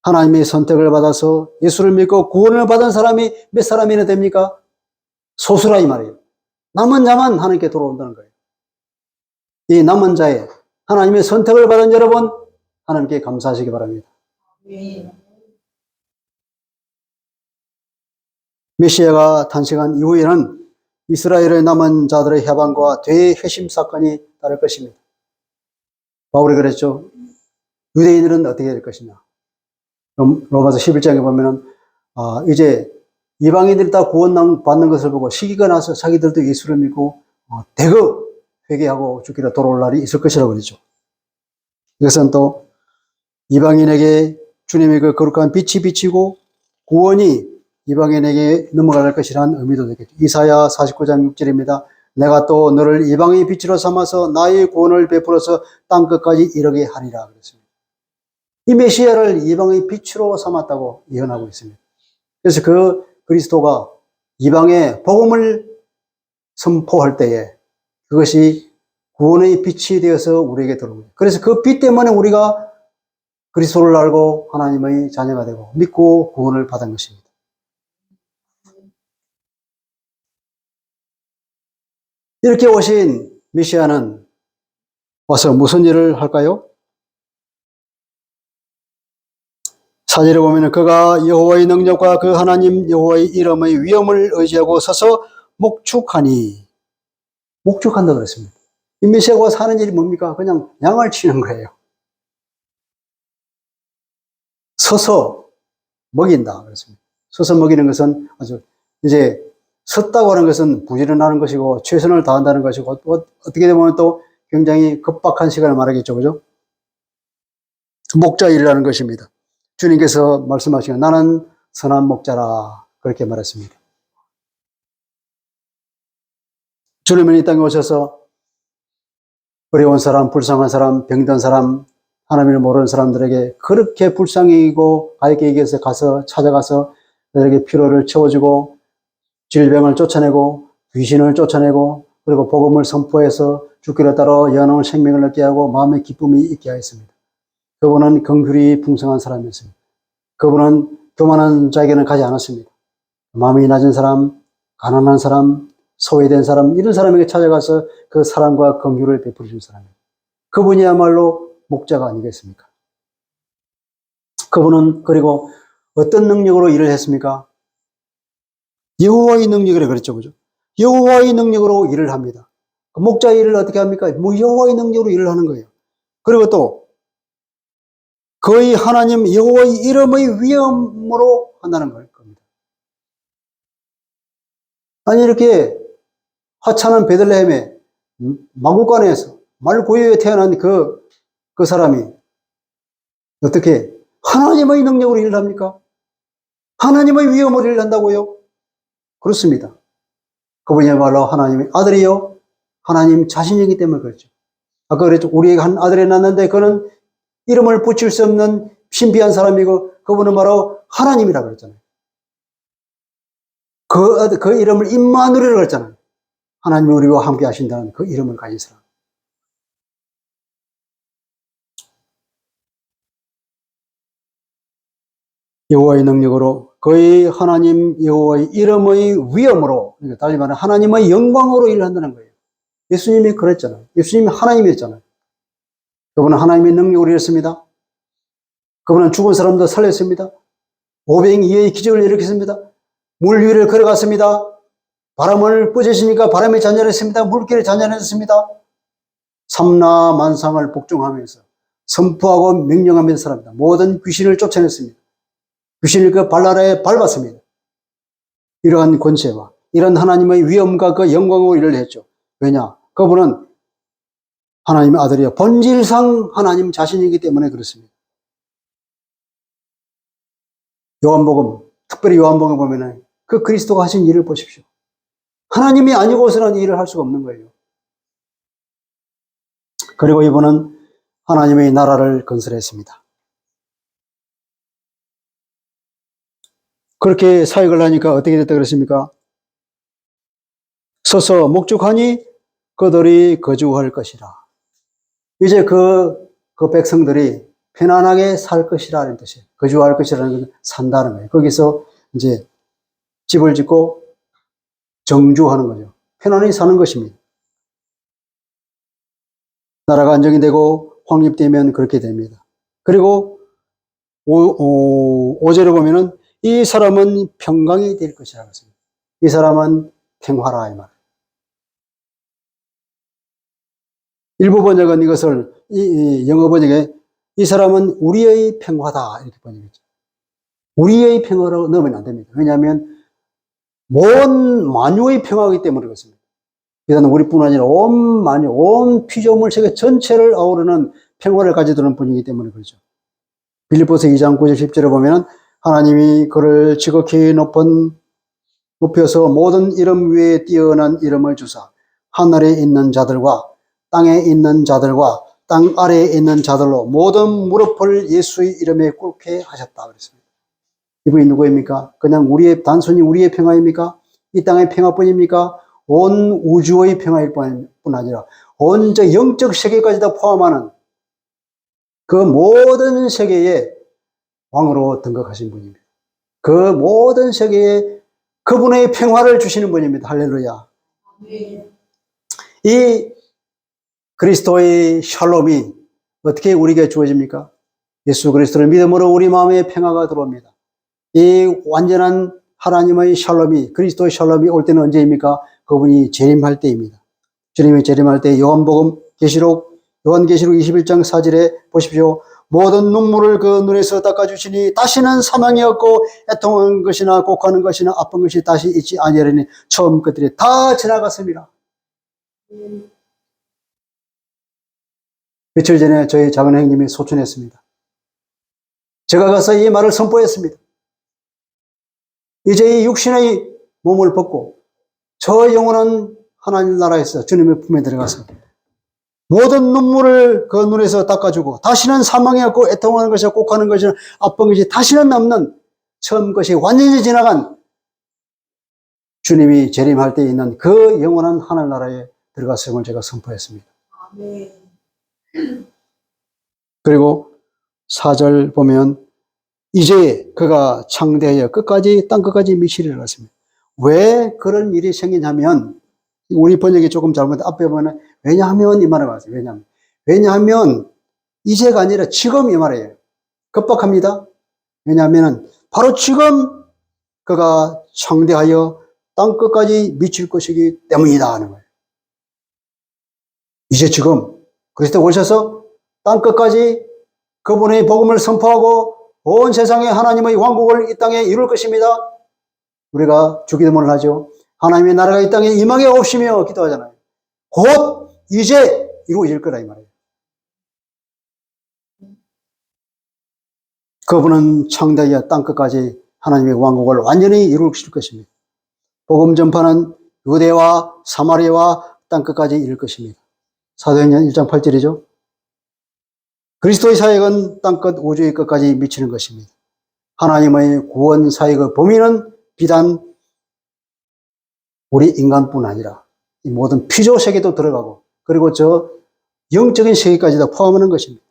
하나님의 선택을 받아서 예수를 믿고 구원을 받은 사람이 몇 사람이나 됩니까? 소수라 이 말이에요. 남은 자만 하나님께 돌아온다는 거예요. 이 남은 자에 하나님의 선택을 받은 여러분, 하나님께 감사하시기 바랍니다. 메시아가 탄생한 이후에는 이스라엘의 남은 자들의 해방과 대회심 사건이 따를 것입니다. 바울이 그랬죠. 유대인들은 어떻게 될 것이냐. 로마서 11장에 보면은, 이제 이방인들이 다 구원받는 것을 보고 시기가 나서 자기들도 예수를 믿고, 대거 회개하고 죽기로 돌아올 날이 있을 것이라고 그러죠. 이것은 또 이방인에게 주님의 그 거룩한 빛이 비치고 구원이 이방인에게 넘어갈 것이라는 의미도 되겠죠. 이사야 49장 6절입니다. 내가 또 너를 이방의 빛으로 삼아서 나의 구원을 베풀어서 땅끝까지 이르게 하리라 그랬습니다. 이 메시아를 이방의 빛으로 삼았다고 예언하고 있습니다. 그래서 그 그리스도가 이방의 복음을 선포할 때에 그것이 구원의 빛이 되어서 우리에게 들어옵니다. 그래서 그 빛 때문에 우리가 그리스도를 알고 하나님의 자녀가 되고 믿고 구원을 받은 것입니다. 이렇게 오신 메시아는 와서 무슨 일을 할까요? 4절에 보면 그가 여호와의 능력과 그 하나님 여호와의 이름의 위엄을 의지하고 서서 목축하니, 목축한다고 그랬습니다. 이 메시아가 사는 일이 뭡니까? 그냥 양을 치는 거예요. 서서 먹인다 그랬습니다. 서서 먹이는 것은 아주 이제 섰다고 하는 것은 부지런하는 것이고 최선을 다한다는 것이고 어떻게 보면 또 굉장히 급박한 시간을 말하겠죠. 그죠? 목자 일이라는 것입니다. 주님께서 말씀하시고 나는 선한 목자라 그렇게 말했습니다. 주님은 이 땅에 오셔서 어려운 사람, 불쌍한 사람, 병든 사람, 하나님을 모르는 사람들에게 그렇게 불쌍히 여기고 가게 여기서 가서 찾아가서 그들에게 피로를 채워주고 질병을 쫓아내고 귀신을 쫓아내고 그리고 복음을 선포해서 죽기를 따라 영원한 생명을 얻게 하고 마음의 기쁨이 있게 하였습니다. 그분은 긍휼이 풍성한 사람이었습니다. 그분은 교만한 자에게는 가지 않았습니다. 마음이 낮은 사람, 가난한 사람, 소외된 사람 이런 사람에게 찾아가서 그 사랑과 긍휼을 베풀어 준 사람입니다. 그분이야말로 목자가 아니겠습니까? 그분은 그리고 어떤 능력으로 일을 했습니까? 여호와의 능력이라 그랬죠. 그죠? 여호와의 능력으로 일을 합니다. 그 목자의 일을 어떻게 합니까? 여호와의 능력으로 일을 하는 거예요. 그리고 또 거의 하나님 여호와의 이름의 위엄으로 한다는 겁니다. 아니 이렇게 하찮은 베들레헴의 마구간에서 말고요에 태어난 그 사람이 어떻게 하나님의 능력으로 일을 합니까? 하나님의 위엄으로 일을 한다고요? 그렇습니다. 그분이야말로 하나님의 아들이요 하나님 자신이기 때문에 그렇죠. 아까 그랬죠. 우리에게 한 아들이 낳았는데 그는 이름을 붙일 수 없는 신비한 사람이고 그분은 바로 하나님이라고 그랬잖아요. 그 이름을 임마누엘이라고 그랬잖아요. 하나님이 우리와 함께 하신다는 그 이름을 가진 사람. 여호와의 능력으로 그의 하나님 여호와의 이름의 위엄으로, 그러니까 달리 말하면 하나님의 영광으로 일을 한다는 거예요. 예수님이 그랬잖아요. 예수님이 하나님이었잖아요. 그분은 하나님의 능력으로 일했습니다. 그분은 죽은 사람도 살렸습니다. 오병 이어의 기적을 일으켰습니다. 물 위를 걸어갔습니다. 바람을 뻗으시니까 바람이 잔잔했습니다. 물길이 잔잔했습니다. 삼라 만상을 복종하면서 선포하고 명령하면서 살았습니다. 모든 귀신을 쫓아냈습니다. 귀신을 그 발나라에 밟았습니다. 이러한 권세와 이런 하나님의 위엄과 그 영광으로 일을 했죠. 왜냐? 그분은 하나님의 아들이요 본질상 하나님 자신이기 때문에 그렇습니다. 요한복음, 특별히 요한복음 보면은 그 그리스도가 하신 일을 보십시오. 하나님이 아니고서는 일을 할 수가 없는 거예요. 그리고 이분은 하나님의 나라를 건설했습니다. 그렇게 사역을 하니까 어떻게 됐다 그랬습니까? 서서 목축하니 그들이 거주할 것이라. 이제 그 백성들이 편안하게 살 것이라는 뜻이에요. 거주할 것이라는 건 산다는 거예요. 거기서 이제 집을 짓고 정주하는 거죠. 편안히 사는 것입니다. 나라가 안정이 되고 확립되면 그렇게 됩니다. 그리고 5절에 보면은 이 사람은 평강이 될 것이라고 했습니다. 이 사람은 평화라 이 말. 일부 번역은 이것을 영어 번역에 이 사람은 우리의 평화다 이렇게 번역했죠. 우리의 평화로 넣으면 안 됩니다. 왜냐하면 온 만유의 평화이기 때문에 그렇습니다. 일단 우리뿐 아니라 온 만유, 온 피조물 세계 전체를 아우르는 평화를 가지도록 분이기 때문에 그렇죠. 빌립보서 2장 9절 10절에 보면 하나님이 그를 지극히 높여서 모든 이름 위에 뛰어난 이름을 주사 하늘에 있는 자들과 땅에 있는 자들과 땅 아래에 있는 자들로 모든 무릎을 예수의 이름에 꿇게 하셨다 그랬습니다. 이분이 누구입니까? 그냥 단순히 우리의 평화입니까? 이 땅의 평화뿐입니까? 온 우주의 평화일 뿐 아니라 온 영적 세계까지 다 포함하는 그 모든 세계의 왕으로 등극하신 분입니다. 그 모든 세계에 그분의 평화를 주시는 분입니다. 할렐루야. 이 그리스도의 샬롬이 어떻게 우리에게 주어집니까? 예수 그리스도를 믿음으로 우리 마음에 평화가 들어옵니다. 이 완전한 하나님의 샬롬이, 그리스도의 샬롬이 올 때는 언제입니까? 그분이 재림할 때입니다. 주님이 재림할 때 요한계시록 21장 4절에 보십시오. 모든 눈물을 그 눈에서 닦아주시니 다시는 사망이 없고 애통한 것이나 곡하는 것이나 아픈 것이 다시 있지 아니하리니 처음 것들이 다 지나갔습니다. 며칠 전에 저희 작은 형님이 소천했습니다. 제가 가서 이 말을 선포했습니다. 이제 이 육신의 몸을 벗고 저 영혼은 하나님 나라에서 주님의 품에 들어가서 모든 눈물을 그 눈에서 닦아주고 다시는 사망이 없고 애통하는 것이나 곡하는 것이나 아픈 것이 다시는 없는 처음 것이 완전히 지나간 주님이 재림할 때 있는 그 영원한 하늘나라에 들어갔음을 제가 선포했습니다. 아멘. 그리고 4절 보면 이제 그가 창대하여 끝까지 땅 끝까지 미치리라 했습니다. 왜 그런 일이 생기냐면 우리 번역이 조금 잘못된 앞에 보면 왜냐하면 이 말을 하세요. 왜냐하면 이제가 아니라 지금 이 말이에요. 급박합니다. 왜냐하면 바로 지금 그가 창대하여 땅 끝까지 미칠 것이기 때문이다 하는 거예요. 이제 지금 그리스도 오셔서 땅 끝까지 그분의 복음을 선포하고 온 세상에 하나님의 왕국을 이 땅에 이룰 것입니다. 우리가 주기도문을 하죠. 하나님의 나라가 이 땅에 임하게 없으며 기도하잖아요. 곧 이제 이루어질 거라 이 말이에요. 그분은 창대하여 땅 끝까지 하나님의 왕국을 완전히 이루실 것입니다. 복음 전파는 유대와 사마리아와 땅끝까지 이를 것입니다. 사도행전 1장 8절이죠. 그리스도의 사역은 땅끝 우주의 끝까지 미치는 것입니다. 하나님의 구원 사역의 범위는 비단 우리 인간뿐 아니라 이 모든 피조 세계도 들어가고 그리고 저 영적인 세계까지도 포함하는 것입니다.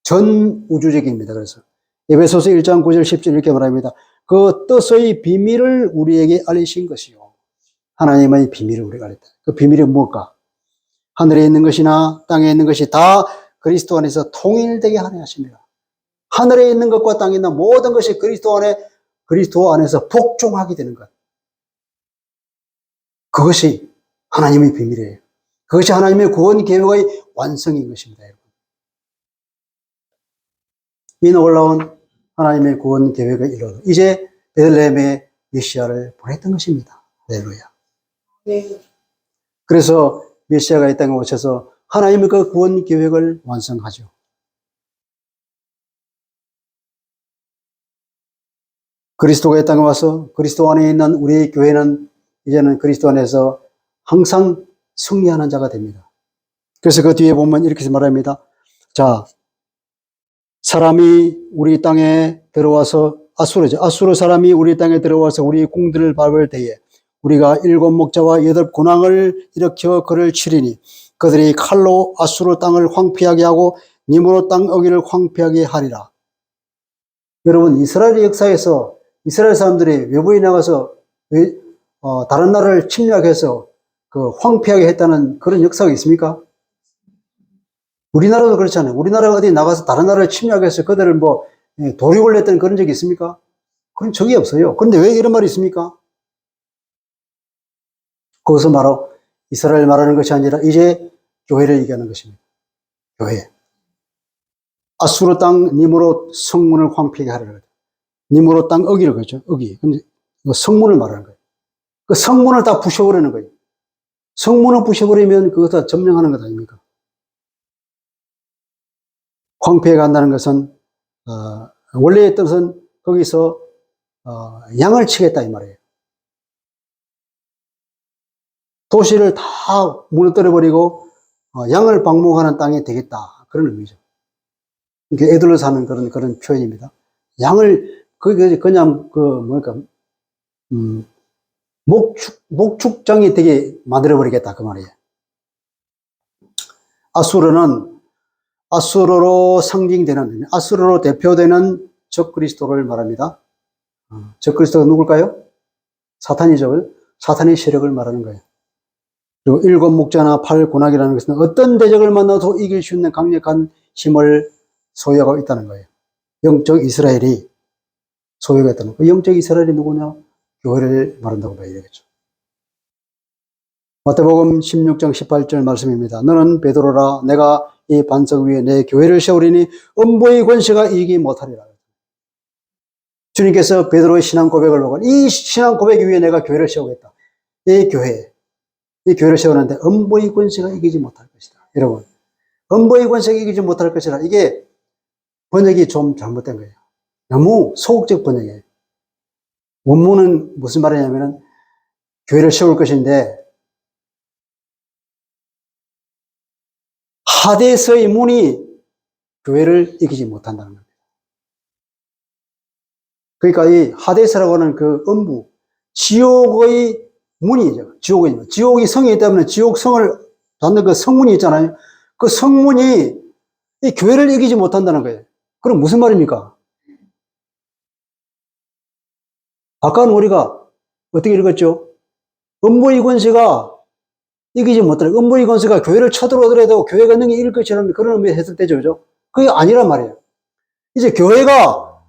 전 우주적입니다. 그래서 에베소서 1장 9절 10절 이렇게 말합니다. 그 뜻의 비밀을 우리에게 알리신 것이요. 하나님의 비밀을 우리가 알렸다. 그 비밀이 무엇일까? 하늘에 있는 것이나 땅에 있는 것이 다 그리스도 안에서 통일되게 하려 하십니다. 하늘에 있는 것과 땅에 있는 모든 것이 그리스도 안에서 복종하게 되는 것. 그것이 하나님의 비밀이에요. 그것이 하나님의 구원 계획의 완성인 것입니다, 여러분. 이 놀라운 하나님의 구원 계획의 일로 이제 베들레헴에 메시아를 보냈던 것입니다. 할렐루야. 네. 그래서 메시아가 이 땅에 오셔서 하나님의 그 구원 계획을 완성하죠. 그리스도가 이 땅에 와서 그리스도 안에 있는 우리의 교회는 이제는 그리스도 안에서 항상 승리하는 자가 됩니다. 그래서 그 뒤에 보면 이렇게 말합니다. 자, 사람이 우리 땅에 들어와서 아수르죠. 아수르 사람이 우리 땅에 들어와서 우리 궁들을 밟을 때에 우리가 7 목자와 8 군왕을 일으켜 그를 치리니 그들이 칼로 아수르 땅을 황폐하게 하고 니므로 땅 어기를 황폐하게 하리라. 여러분, 이스라엘의 역사에서 이스라엘 사람들이 외부에 나가서 다른 나라를 침략해서 그 황폐하게 했다는 그런 역사가 있습니까? 우리나라도 그렇잖아요. 우리나라가 어디 나가서 다른 나라를 침략해서 그들을 도륙을 했던 그런 적이 있습니까? 그런 적이 없어요. 그런데 왜 이런 말이 있습니까? 그것은 바로 이스라엘 말하는 것이 아니라 이제 교회를 얘기하는 것입니다. 교회. 아수르 땅 니므로 성문을 황폐하게 하려고. 니므로 땅 어기를 그러죠. 어기. 근데 성문을 말하는 거예요. 그 성문을 다 부셔버리는 거예요. 성문을 부셔버리면 그것을 다 점령하는 것 아닙니까? 황폐해 간다는 것은 원래의 뜻은 거기서 양을 치겠다 이 말이에요. 도시를 다 무너뜨려버리고 양을 방목하는 땅이 되겠다 그런 의미죠. 이게 애들로 사는 그런 표현입니다. 양을 그냥 목축장이 되게 만들어버리겠다 그 말이에요. 아수르로 상징되는, 아수르로 대표되는 적그리스도를 말합니다. 적그리스도가 누굴까요? 사탄이죠. 사탄의 세력을 말하는 거예요. 그리고 7 목자나 8 군왕이라는 것은 어떤 대적을 만나도 이길 수 있는 강력한 힘을 소유하고 있다는 거예요. 영적 이스라엘이 소유가 있다는 거예요. 영적 이스라엘이 누구냐? 교회를 말한다고 봐야 되겠죠. 마태복음 16장 18절 말씀입니다. 너는 베드로라. 내가 이 반석 위에 내 교회를 세우리니 음부의 권세가 이기지 못하리라. 주님께서 베드로의 신앙 고백을 보고 이 신앙 고백 위에 내가 교회를 세우겠다. 이 교회를 세우는데 음부의 권세가 이기지 못할 것이다. 여러분, 음부의 권세가 이기지 못할 것이라. 이게 번역이 좀 잘못된 거예요. 너무 소극적 번역이에요. 원문은 무슨 말이냐면은 교회를 세울 것인데 하데스의 문이 교회를 이기지 못한다는 겁니다. 그러니까 이 하데스라고 하는 그 음부, 지옥의 문이죠. 지옥이 성이 있기 때문에 지옥 성을 닫는 그 성문이 있잖아요. 그 성문이 이 교회를 이기지 못한다는 거예요. 그럼 무슨 말입니까? 아까는 우리가 어떻게 읽었죠? 음부의 권세가 이기지 못하는, 음부의 권세가 교회를 쳐들어오더라도 교회가 능히 이길 것이라는 그런 의미에서 해석되죠. 그죠? 그게 아니란 말이에요. 이제 교회가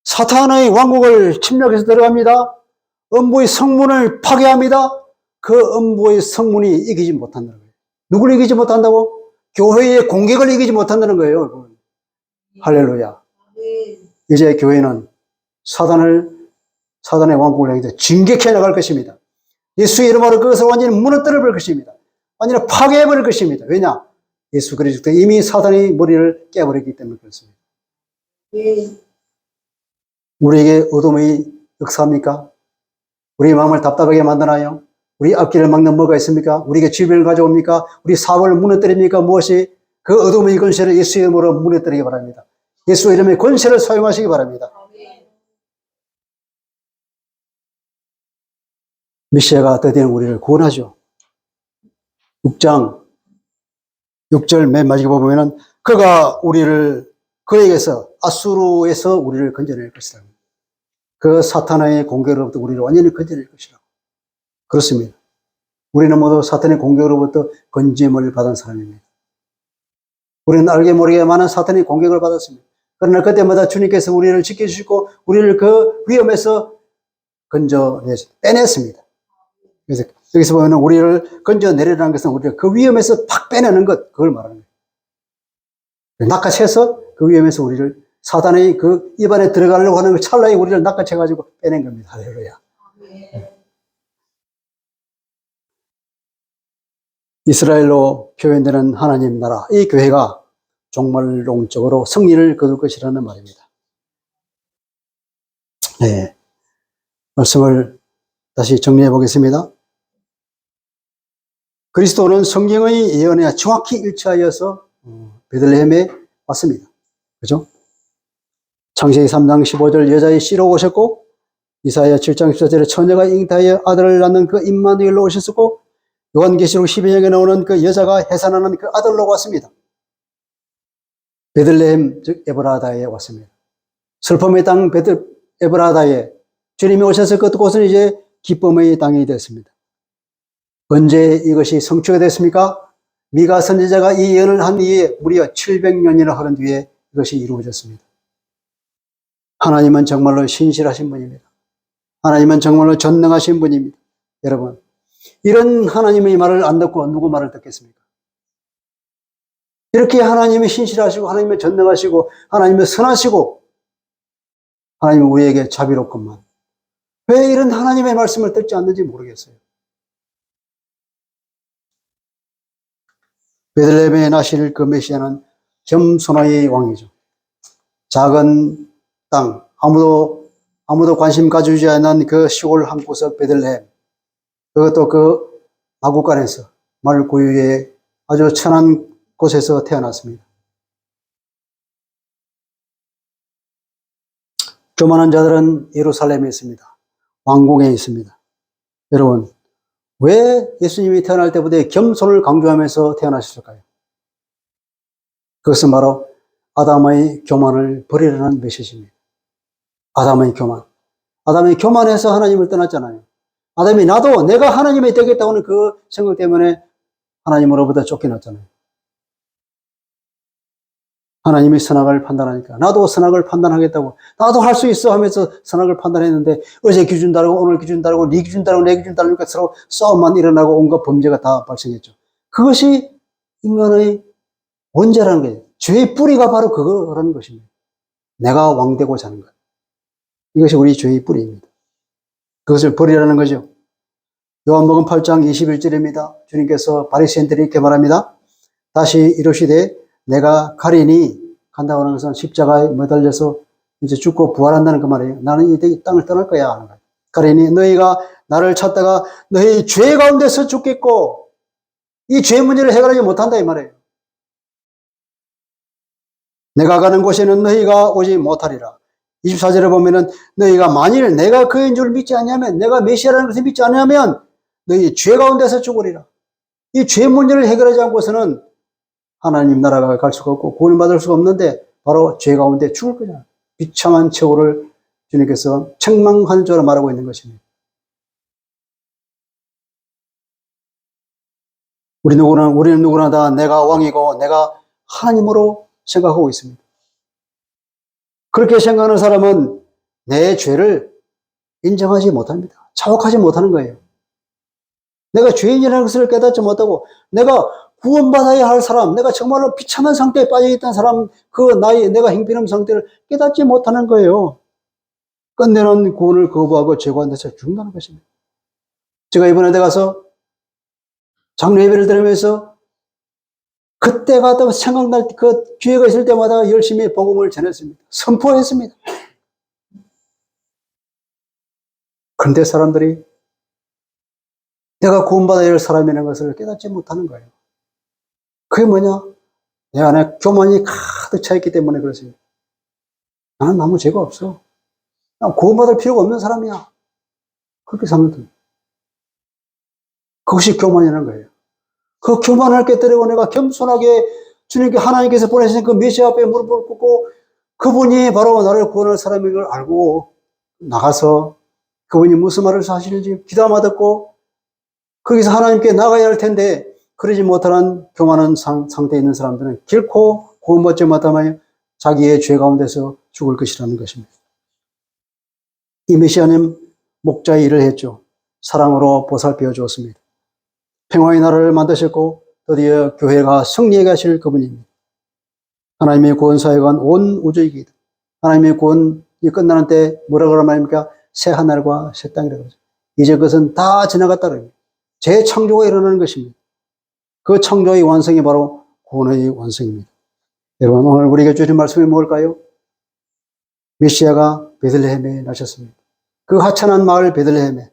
사탄의 왕국을 침략해서 들어갑니다. 음부의 성문을 파괴합니다. 그 음부의 성문이 이기지 못한다는 거예요. 누굴 이기지 못한다고? 교회의 공격을 이기지 못한다는 거예요. 할렐루야. 이제 교회는 사단의 왕국을 향해서 진격해 나갈 것입니다. 예수의 이름으로 그것을 완전히 무너뜨려 버릴 것입니다. 완전히 파괴해 버릴 것입니다. 왜냐? 예수 그리스도 이미 사단의 머리를 깨버렸기 때문에 그렇습니다. 우리에게 어둠의 역사입니까? 우리 마음을 답답하게 만드나요? 우리 앞길을 막는 뭐가 있습니까? 우리에게 질병을 가져옵니까? 우리 사업을 무너뜨립니까? 무엇이? 그 어둠의 권세를 예수의 이름으로 무너뜨리기 바랍니다. 예수 이름의 권세를 사용하시기 바랍니다. 메시아가 드디어 우리를 구원하죠. 6절 맨 마지막에 보면은 그가 그에게서 아수르에서 우리를 건져낼 것이다. 그 사탄의 공격으로부터 우리를 완전히 건져낼 것이라고. 그렇습니다. 우리는 모두 사탄의 공격으로부터 건짐을 받은 사람입니다. 우리는 알게 모르게 많은 사탄의 공격을 받았습니다. 그러나 그때마다 주님께서 우리를 지켜주시고 우리를 그 위험에서 빼냈습니다. 그래서 여기서 보면 우리를 건져내리라는 것은 우리가 그 위험에서 팍 빼내는 것, 그걸 말하는 거예요. 낚아채서 그 위험에서 우리를 사단의 그 입안에 들어가려고 하는 그 찰나에 우리를 낚아채가지고 빼낸 겁니다. 할렐루야. 이스라엘로 표현되는 하나님 나라, 이 교회가 종말론적으로 승리를 거둘 것이라는 말입니다. 네. 말씀을 다시 정리해 보겠습니다. 그리스도는 성경의 예언에 정확히 일치하여서 베들레헴에 왔습니다. 그죠? 창세기 3장 15절 여자의 씨로 오셨고, 이사야 7장 14절에 처녀가 잉타하여 아들을 낳는 그 임마누엘로 오셨었고, 요한계시록 12장에 나오는 그 여자가 해산하는 그 아들로 왔습니다. 베들레헴, 즉 에브라다에 왔습니다. 슬픔의 땅 에브라다에 주님이 오셔서 그곳은 이제 기쁨의 땅이 됐습니다. 언제 이것이 성취가 됐습니까? 미가 선지자가 이 예언을 한 이후에 무려 700년이나 흐른 뒤에 이것이 이루어졌습니다. 하나님은 정말로 신실하신 분입니다. 하나님은 정말로 전능하신 분입니다. 여러분, 이런 하나님의 말을 안 듣고 누구 말을 듣겠습니까? 이렇게 하나님이 신실하시고 하나님이 전능하시고 하나님이 선하시고 하나님은 우리에게 자비롭건만 왜 이런 하나님의 말씀을 듣지 않는지 모르겠어요. 베들레헴에 나실 그 메시아는 겸손의 왕이죠. 작은 땅, 아무도 관심 가지지 않는 그 시골 한 구석 베들레헴, 그것도 그 마구간에서 마을 고유의 아주 천한 곳에서 태어났습니다. 교만한 자들은 예루살렘에 있습니다. 왕궁에 있습니다. 여러분, 왜 예수님이 태어날 때부터 겸손을 강조하면서 태어나셨을까요? 그것은 바로 아담의 교만을 버리라는 메시지입니다. 아담의 교만. 아담이 교만해서 하나님을 떠났잖아요. 아담이 나도 내가 하나님이 되겠다고 하는 그 생각 때문에 하나님으로부터 쫓겨났잖아요. 하나님이 선악을 판단하니까 나도 선악을 판단하겠다고 나도 할 수 있어 하면서 선악을 판단했는데 어제 기준 다르고 오늘 기준 다르고 네 기준 다르고 내 기준 다르니까 서로 싸움만 일어나고 온갖 범죄가 다 발생했죠. 그것이 인간의 원죄라는 거예요. 죄의 뿌리가 바로 그거라는 것입니다. 내가 왕되고자 하는 것. 이것이 우리 죄의 뿌리입니다. 그것을 버리라는 거죠. 요한복음 8장 21절입니다. 주님께서 바리새인들이 이렇게 말합니다. 다시 이르시되 내가 가리니 간다고 하는 것은 십자가에 매달려서 이제 죽고 부활한다는 그 말이에요. 나는 이 땅을 떠날 거야 하는 거예요. 가리니 너희가 나를 찾다가 너희 죄 가운데서 죽겠고 이 죄 문제를 해결하지 못한다 이 말이에요. 내가 가는 곳에는 너희가 오지 못하리라. 24절에 보면은 너희가 만일 내가 그인 줄 믿지 않으면 내가 메시아라는 것을 믿지 않으면 너희 죄 가운데서 죽으리라. 이 죄 문제를 해결하지 않고서는 하나님 나라가 갈 수가 없고 구원을 받을 수가 없는데 바로 죄 가운데 죽을 거잖아요. 비참한 처우를 주님께서 책망하는 줄로 말하고 있는 것입니다. 우리는 누구나 다 내가 왕이고 내가 하나님으로 생각하고 있습니다. 그렇게 생각하는 사람은 내 죄를 인정하지 못합니다. 자복하지 못하는 거예요. 내가 죄인이라는 것을 깨닫지 못하고 내가 구원받아야 할 사람, 내가 정말로 비참한 상태에 빠져있던 사람, 내가 형편없는 상태를 깨닫지 못하는 거예요. 끝내는 구원을 거부하고 죄 가운데서 죽는다는 것입니다. 제가 이번에 가서 장로 예배를 들으면서 그때가 또 생각날 그 기회가 있을 때마다 열심히 복음을 전했습니다. 선포했습니다. 그런데 사람들이 내가 구원받아야 할 사람이라는 것을 깨닫지 못하는 거예요. 그게 뭐냐? 내 안에 교만이 가득 차 있기 때문에 그렇습니다. 나는 아무 죄가 없어. 난 구원받을 필요가 없는 사람이야. 그렇게 생각합니다. 그것이 교만이라는 거예요. 그 교만을 깨뜨리고 내가 겸손하게 주님께 하나님께서 보내신 그 메시아 앞에 무릎을 꿇고 그분이 바로 나를 구원할 사람인 걸 알고 나가서 그분이 무슨 말을 하시는지 귀담아 듣고 거기서 하나님께 나가야 할 텐데 그러지 못하는 교만한 상태에 있는 사람들은 결코 구원받지 못하며 자기의 죄 가운데서 죽을 것이라는 것입니다. 이 메시아는 목자의 일을 했죠. 사랑으로 보살펴 주었습니다. 평화의 나라를 만드셨고 드디어 교회가 승리해 가실 그분입니다. 하나님의 구원 사역은 온 우주이기도 하나님의 구원이 끝나는 때 뭐라 그러면 말입니까? 새 하늘과 새 땅이라고 그러죠. 이제 그것은 다 지나갔다는 재창조가 일어나는 것입니다. 그 창조의 완성이 바로 구원의 완성입니다. 여러분 오늘 우리에게 주신 말씀이 뭘까요? 메시아가 베들레헴에 나셨습니다. 그 하찮은 마을 베들레헴에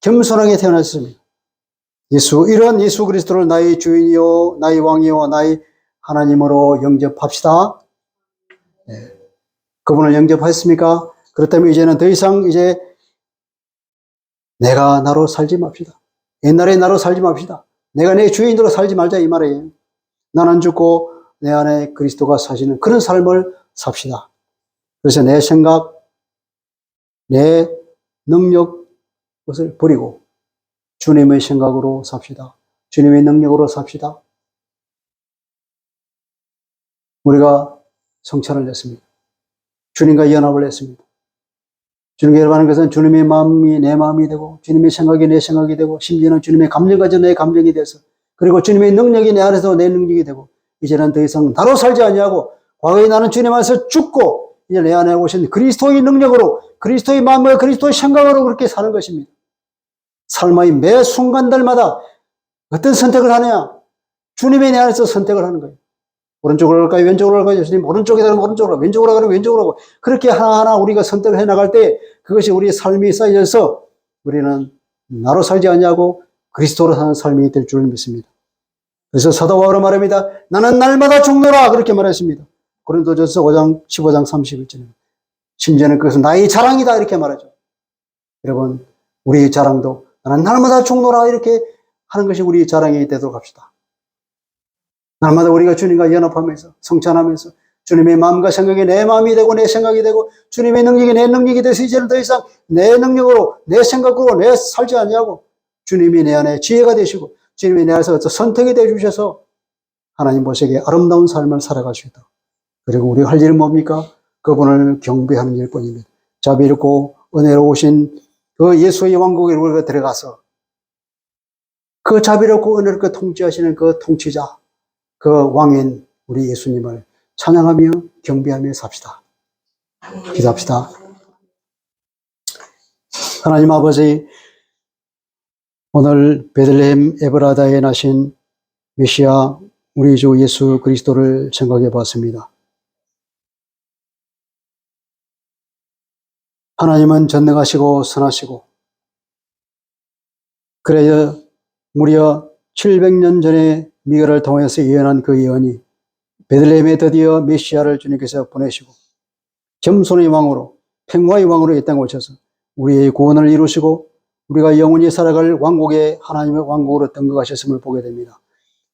겸손하게 태어나셨습니다. 이런 예수 그리스도를 나의 주인이요 나의 왕이요 나의 하나님으로 영접합시다. 네. 그분을 영접하셨습니까? 그렇다면 이제는 더 이상 이제 내가 나로 살지 맙시다. 옛날에 나로 살지 맙시다. 내가 내 주인으로 살지 말자 이 말이에요. 나는 죽고 내 안에 그리스도가 사시는 그런 삶을 삽시다. 그래서 내 생각, 내 능력 것을 버리고 주님의 생각으로 삽시다. 주님의 능력으로 삽시다. 우리가 성찬을 냈습니다. 주님과 연합을 했습니다. 주님께 열반하는 것은 주님의 마음이 내 마음이 되고 주님의 생각이 내 생각이 되고 심지어는 주님의 감정까지 내 감정이 돼서 그리고 주님의 능력이 내 안에서 내 능력이 되고 이제는 더 이상 나로 살지 아니하고 과거에 나는 주님 안에서 죽고 이제 내 안에 오신 그리스도의 능력으로 그리스도의 마음과 그리스도의 생각으로 그렇게 사는 것입니다. 삶의 매 순간들마다 어떤 선택을 하느냐? 주님의 내 안에서 선택을 하는 거예요. 오른쪽으로 갈까요? 왼쪽으로 갈까요? 주님 오른쪽에 가면 오른쪽으로, 왼쪽으로 가면 왼쪽으로 가고 그렇게 하나하나 우리가 선택을 해 나갈 때 그것이 우리의 삶이 쌓여서 우리는 나로 살지 않냐고 그리스도로 사는 삶이 될 줄 믿습니다. 그래서 사도 바울은 말합니다. 나는 날마다 죽노라 그렇게 말했습니다. 고린도전서 5장 15장 31절입니다. 심지어는 그것은 나의 자랑이다 이렇게 말하죠. 여러분 우리의 자랑도 나는 날마다 죽노라 이렇게 하는 것이 우리의 자랑이 되도록 합시다. 날마다 우리가 주님과 연합하면서 성찬하면서 주님의 마음과 생각이 내 마음이 되고 내 생각이 되고 주님의 능력이 내 능력이 돼서 이제는 더 이상 내 능력으로 내 생각으로 내 살지 않냐고 주님이 내 안에 지혜가 되시고 주님이 내 안에서 선택이 되어 주셔서 하나님 보시기에 아름다운 삶을 살아갈 수 있다. 그리고 우리가 할 일은 뭡니까? 그분을 경배하는 일뿐입니다. 자비롭고 은혜로우신 그 예수의 왕국에 우리가 들어가서 그 자비롭고 은혜롭게 통치하시는 그 통치자 그 왕인 우리 예수님을 찬양하며 경배하며 삽시다. 기도합시다. 하나님 아버지 오늘 베들레헴 에브라다에 나신 메시아 우리 주 예수 그리스도를 생각해 봤습니다. 하나님은 전능하시고 선하시고 그래야 무려 700년 전에 미가를 통해서 예언한 그 예언이 베들레헴에 드디어 메시아를 주님께서 보내시고 겸손의 왕으로 평화의 왕으로 이 땅에 오셔서 우리의 구원을 이루시고 우리가 영원히 살아갈 왕국의 하나님의 왕국으로 등극하셨음을 보게 됩니다.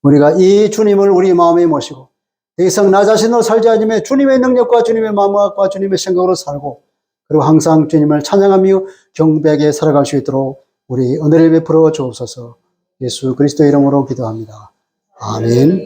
우리가 이 주님을 우리 마음에 모시고 더 이상 나 자신으로 살지 않으며 주님의 능력과 주님의 마음과 주님의 생각으로 살고 그리고 항상 주님을 찬양하며 경배하게 살아갈 수 있도록 우리 은혜를 베풀어 주옵소서. 예수 그리스도 이름으로 기도합니다. 아멘.